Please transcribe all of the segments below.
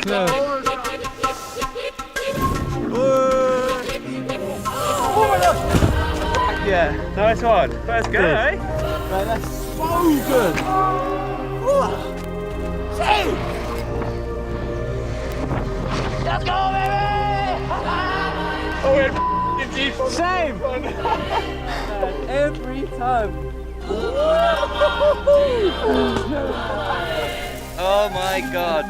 Oh my gosh! Yeah, nice one. First go, eh? Right, that's so good. Let's go, baby! Oh, we're deep on Same! Every time. Oh my god.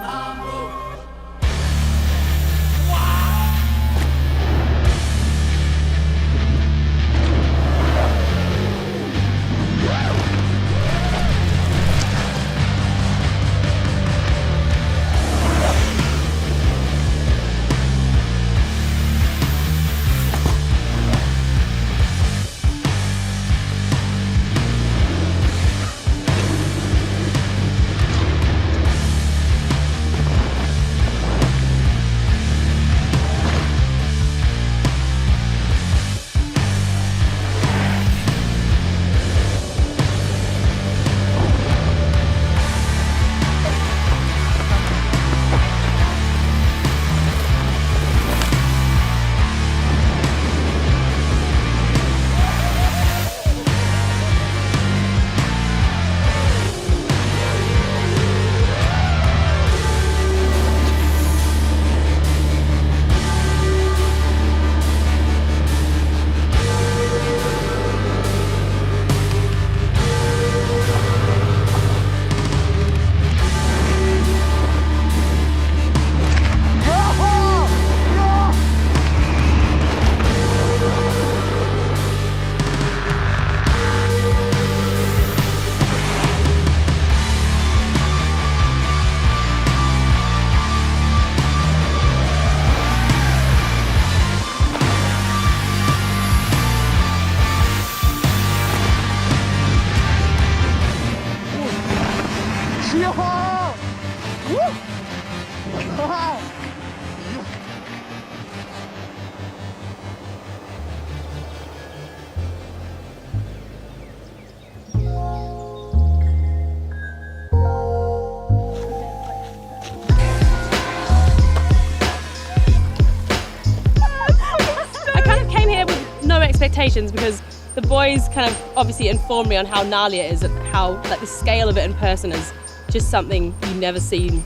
Expectations because the boys kind of obviously informed me on how gnarly it is and how like the scale of it in person is just something you've never seen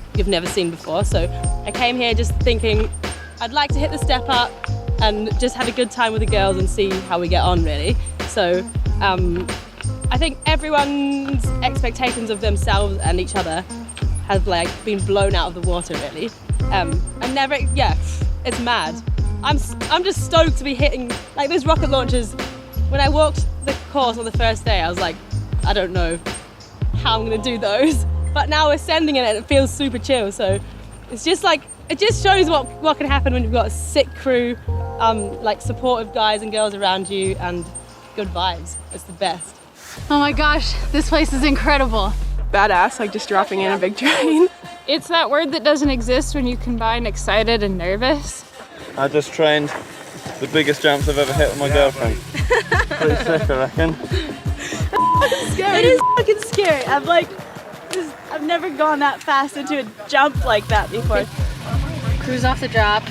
before. So I came here just thinking I'd like to hit the step up and just have a good time with the girls and see how we get on really. So I think everyone's expectations of themselves and each other have like been blown out of the water really. It's mad. I'm just stoked to be hitting like those rocket launchers. When I walked the course on the first day, I was like, I don't know how I'm gonna do those. But now we're sending it and it feels super chill. So it's just like, it just shows what can happen when you've got a sick crew, like supportive guys and girls around you and good vibes. It's the best. Oh my gosh, this place is incredible. Badass, like just dropping in a big train. It's that word that doesn't exist when you combine excited and nervous. I just trained the biggest jumps I've ever hit with my girlfriend. Pretty sick, I reckon. Scary. It is fucking scary. I've never gone that fast into a jump like that before. Cruise off the drop,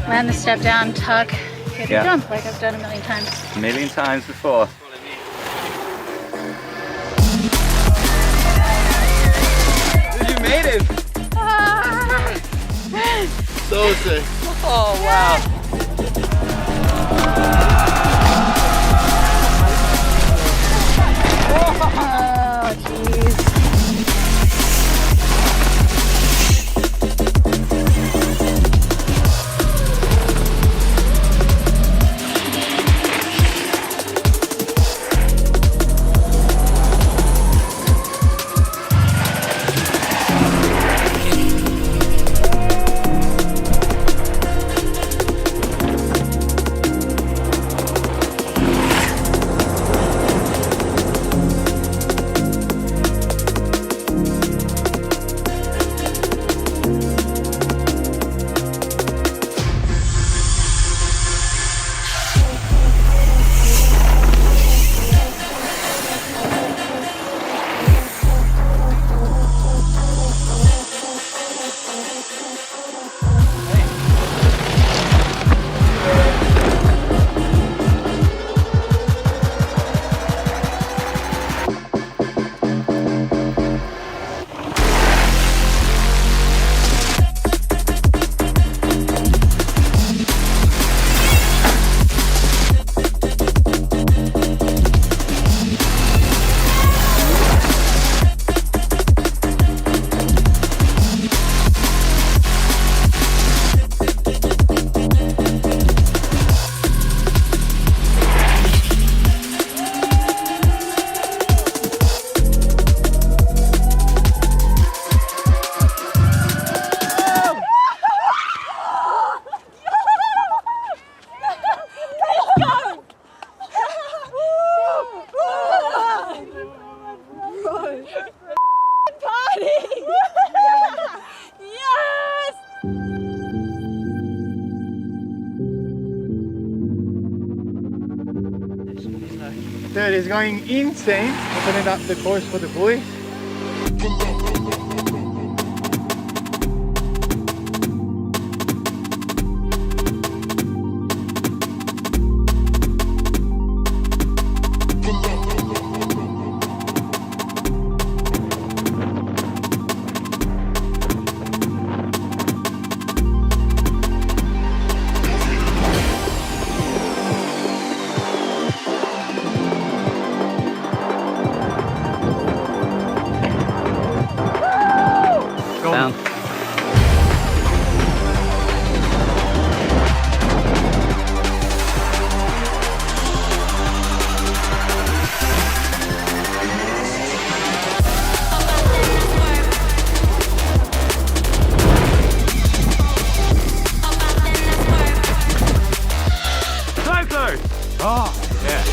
land the step down, tuck, hit a jump like I've done a million times. A million times before. You made it! So sick. Oh wow. Oh jeez. is going insane. Opening up the course for the boys. Down. So close! Oh, yeah.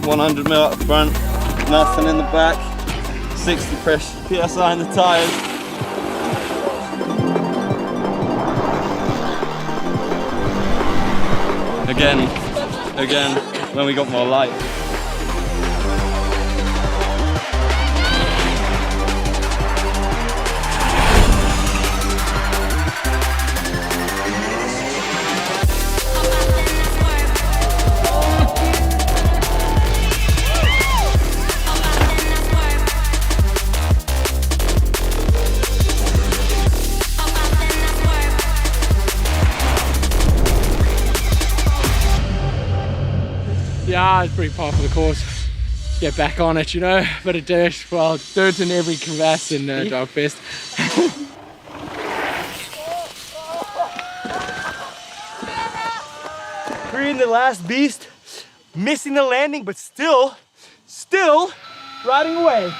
$100 mil up front, nothing in the back, 60 PSI in the tyres. Again, when we got more light. Yeah, it's pretty par for the course. Get back on it, you know, bit of dirt, well, dirt in every crevasse in Dogfest. We're in the last beast, missing the landing, but still riding away.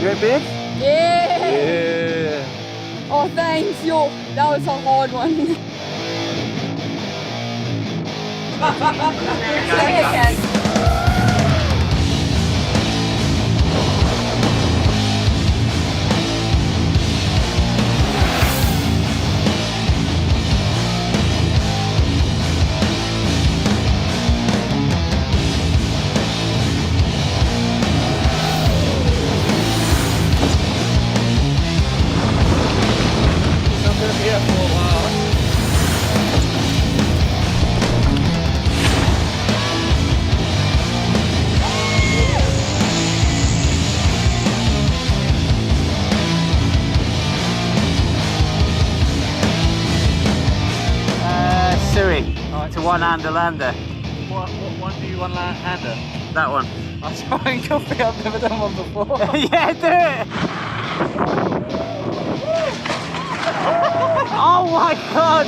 You big? Yeah. Yeah. Oh, thanks. Yo, that was a hard one. To one-hander-lander. What one do you one-hander? That one. I'll try and copy. I've never done one before. Yeah, do it! Oh my god!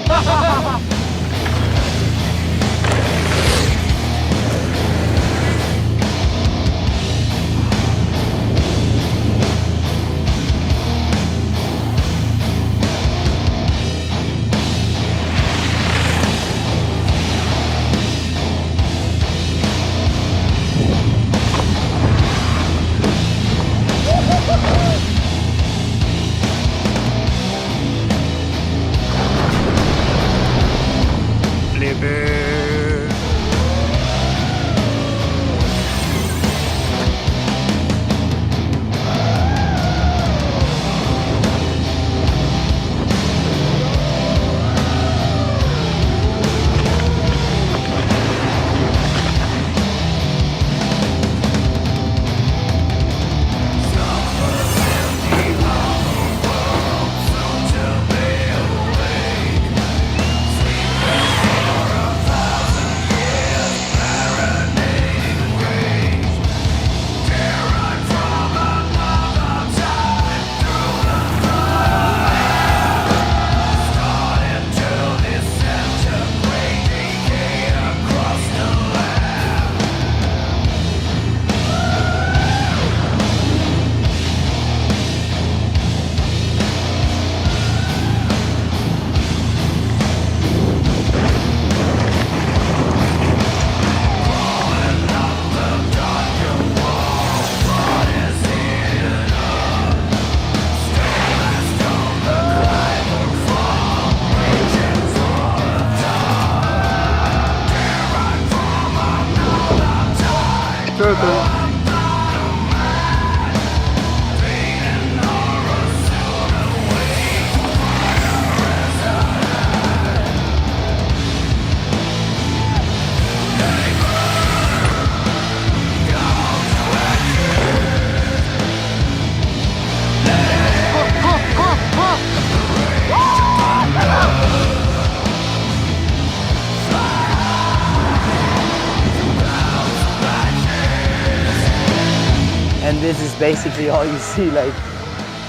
And this is basically all you see, like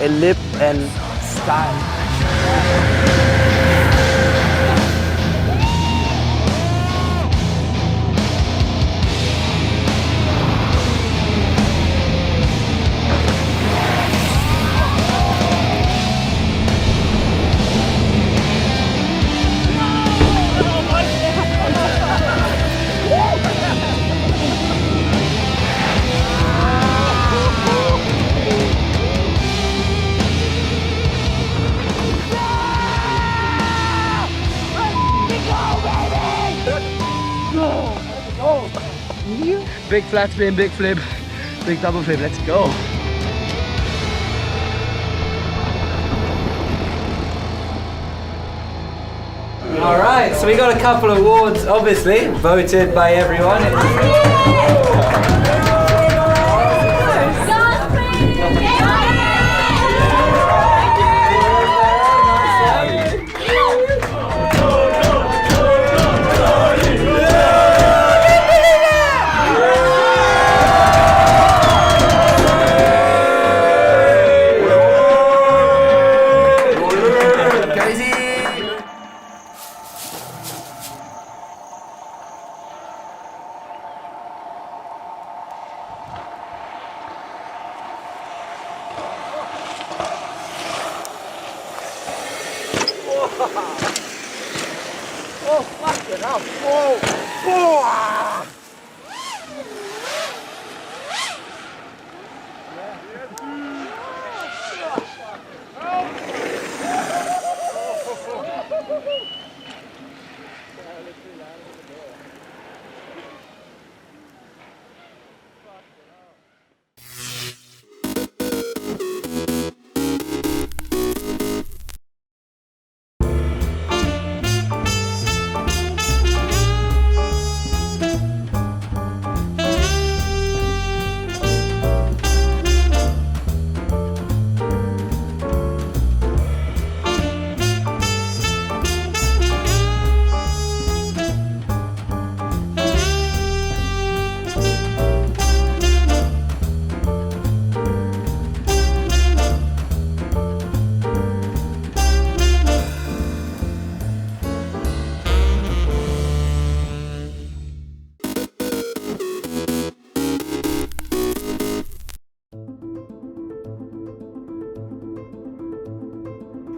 a lip and style. Big flat spin, big flip, big double flip, let's go. Alright, so we got a couple of awards, obviously, voted by everyone. Oh, fucking hell. Oh, oh.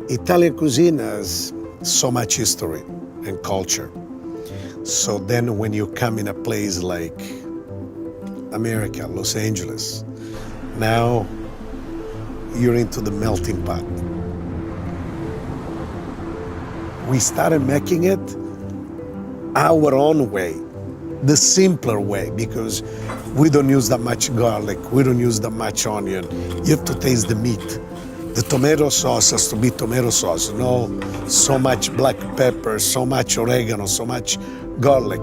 Italian cuisine has so much history and culture. So then when you come in a place like America, Los Angeles, now you're into the melting pot. We started making it our own way, the simpler way, because we don't use that much garlic, we don't use that much onion. You have to taste the meat. The tomato sauce has to be tomato sauce, no so much black pepper, so much oregano, so much garlic.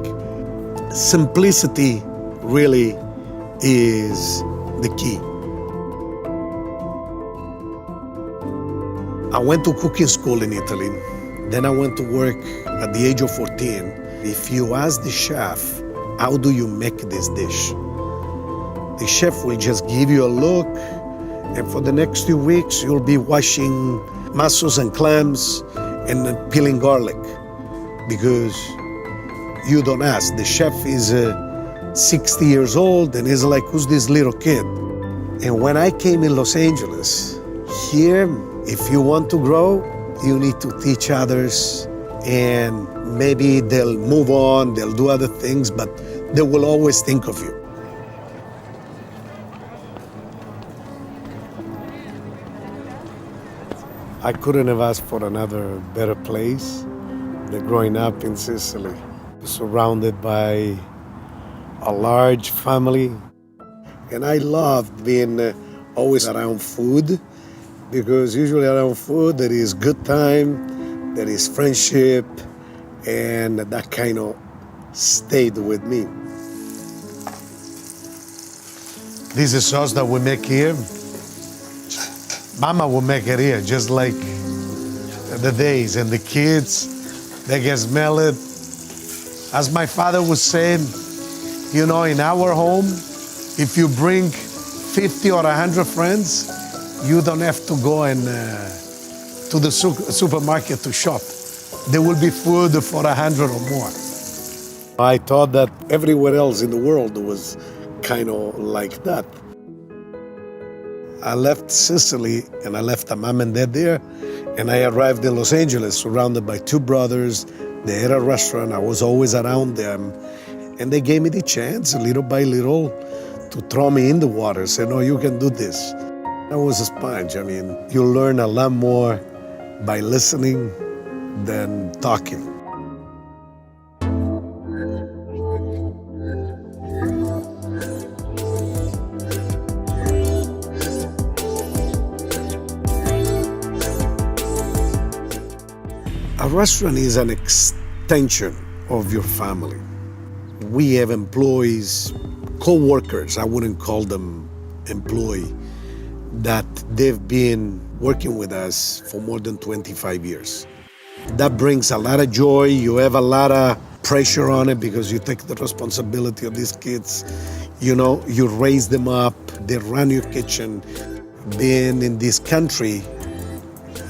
Simplicity really is the key. I went to cooking school in Italy. Then I went to work at the age of 14. If you ask the chef, how do you make this dish? The chef will just give you a look, and for the next 2 weeks, you'll be washing mussels and clams and peeling garlic, because you don't ask. The chef is 60 years old and he's like, who's this little kid? And when I came in Los Angeles, here, if you want to grow, you need to teach others, and maybe they'll move on, they'll do other things, but they will always think of you. I couldn't have asked for another better place than growing up in Sicily, surrounded by a large family. And I loved being always around food, because usually around food there is good time, there is friendship, and that kind of stayed with me. This is sauce that we make here. Mama will make it here, just like the days, and the kids, they can smell it. As my father was saying, you know, in our home, if you bring 50 or 100 friends, you don't have to go and to the supermarket to shop. There will be food for 100 or more. I thought that everywhere else in the world was kind of like that. I left Sicily and I left a mom and dad there, and I arrived in Los Angeles surrounded by two brothers. They had a restaurant, I was always around them, and they gave me the chance, little by little, to throw me in the water, say, no, you can do this. I was a sponge. I mean, you learn a lot more by listening than talking. A restaurant is an extension of your family. We have employees, co-workers, I wouldn't call them employee, that they've been working with us for more than 25 years. That brings a lot of joy. You have a lot of pressure on it because you take the responsibility of these kids. You know, you raise them up, they run your kitchen. Being in this country,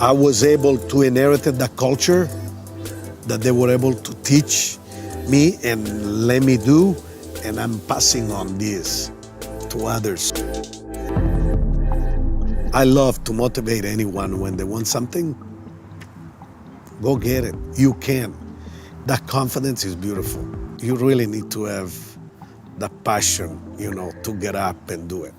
I was able to inherit that culture that they were able to teach me and let me do, and I'm passing on this to others. I love to motivate anyone when they want something. Go get it. You can. That confidence is beautiful. You really need to have the passion, to get up and do it.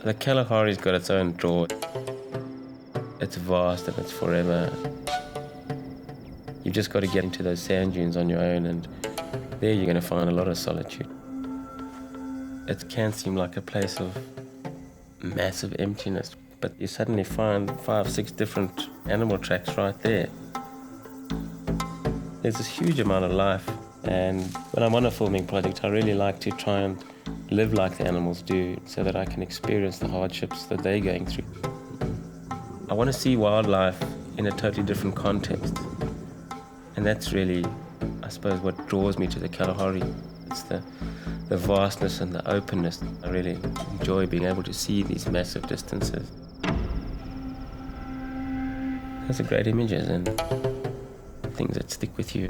The Kalahari's got its own draw. It's vast and it's forever. You've just got to get into those sand dunes on your own, and there you're going to find a lot of solitude. It can seem like a place of massive emptiness, but you suddenly find 5, 6 different animal tracks right there. There's this huge amount of life, and when I'm on a filming project, I really like to try and live like the animals do so that I can experience the hardships that they're going through. I want to see wildlife in a totally different context, and that's really, I suppose, what draws me to the Kalahari. It's the vastness and the openness. I really enjoy being able to see these massive distances. Those are great images and things that stick with you.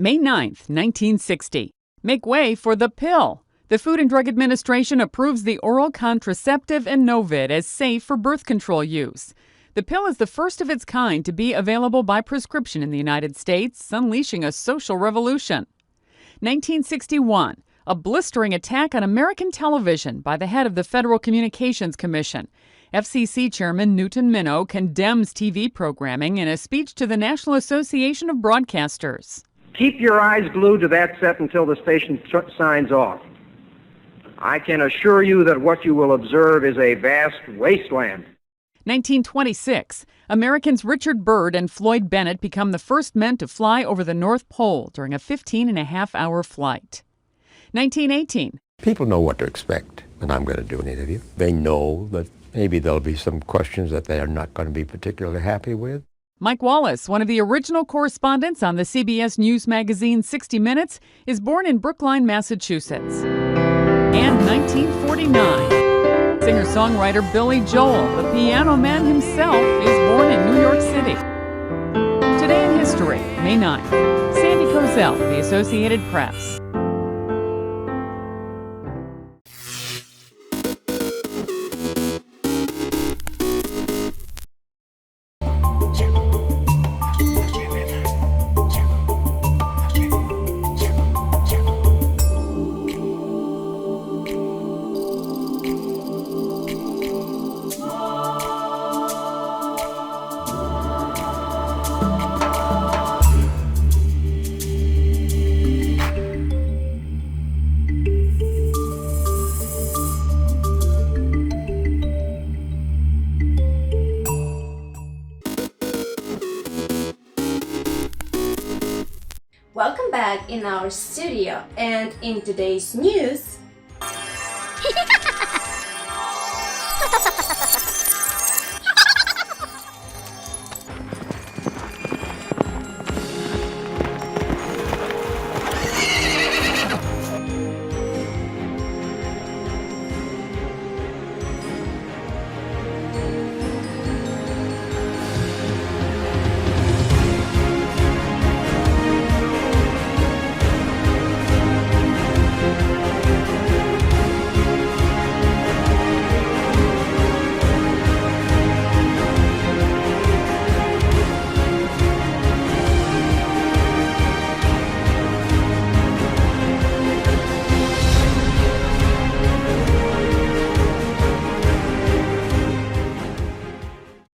May 9th, 1960. Make way for the pill. The Food and Drug Administration approves the oral contraceptive Enovid as safe for birth control use. The pill is the first of its kind to be available by prescription in the United States, unleashing a social revolution. 1961. A blistering attack on American television by the head of the Federal Communications Commission. FCC Chairman Newton Minow condemns TV programming in a speech to the National Association of Broadcasters. Keep your eyes glued to that set until the station signs off. I can assure you that what you will observe is a vast wasteland. 1926. Americans Richard Byrd and Floyd Bennett become the first men to fly over the North Pole during a 15-and-a-half-hour flight. 1918. People know what to expect when I'm going to do an interview. They know that maybe there'll be some questions that they are not going to be particularly happy with. Mike Wallace, one of the original correspondents on the CBS News magazine 60 Minutes, is born in Brookline, Massachusetts. And 1949. Singer-songwriter Billy Joel, the piano man himself, is born in New York City. Today in history, May 9th. Sandy Kozel, The Associated Press. Welcome back in our studio, and in today's news,